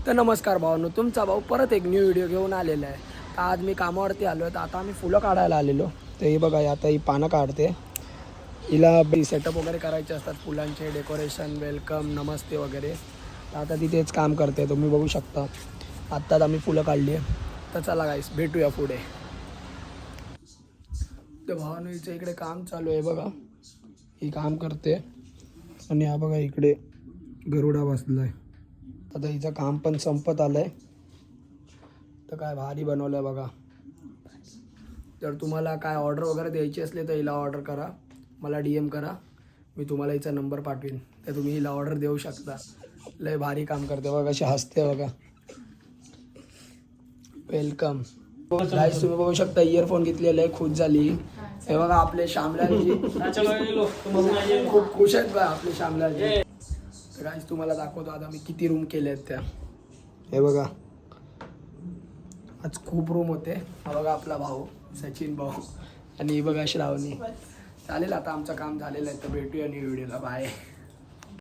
तर नमस्कार भावांनो, तुमचा भाऊ परत एक न्यू व्हिडिओ घेऊन आलेला आहे. तर आज मी कामावरती आलो आहे. तर आता आम्ही फुलं काढायला आलेलो. तर हे बघा, आता ही पानं काढते. हिला सेटअप वगैरे करायचे असतात, फुलांचे डेकोरेशन, वेलकम, नमस्ते वगैरे. तर आता तिथेच काम करते, तुम्ही बघू शकता. आत्ताच आम्ही फुलं काढली आहे. तर चला गाईस, भेटूया पुढे. तर भावांनो, हिचं इकडे काम चालू आहे बघा. ही काम करते आणि हा बघा इकडे गरुडा बसला आहे. आता हिचं काम पण संपत आलं आहे. तर काय भारी बनवलं आहे बघा. जर तुम्हाला काय ऑर्डर वगैरे द्यायची असली तर हिला ऑर्डर करा, मला DM करा, मी तुम्हाला हिचा नंबर पाठवीन. तर तुम्ही हिला ऑर्डर देऊ शकता. लय भारी काम करते बघा, कशी हसते बघा. वेलकम गाईस, तुम्ही बघू शकता इयरफोन घेतलेले आहे, खुश झाली. हे बघा आपले श्यामलालजी खूप खुश आहेत बघा आपले श्यामलालजी. तर गाईस तुम्हाला दाखवतो आता मी किती रूम केले आहेत त्या. हे बघा, आज खूप रूम होते. हा बघा आपला भाऊ सचिन भाऊ आणि ही बघा श्रावणी. चालेल, आता आमचं काम झालेलं आहे. तर भेटूया न्यू व्हिडिओला. बाय.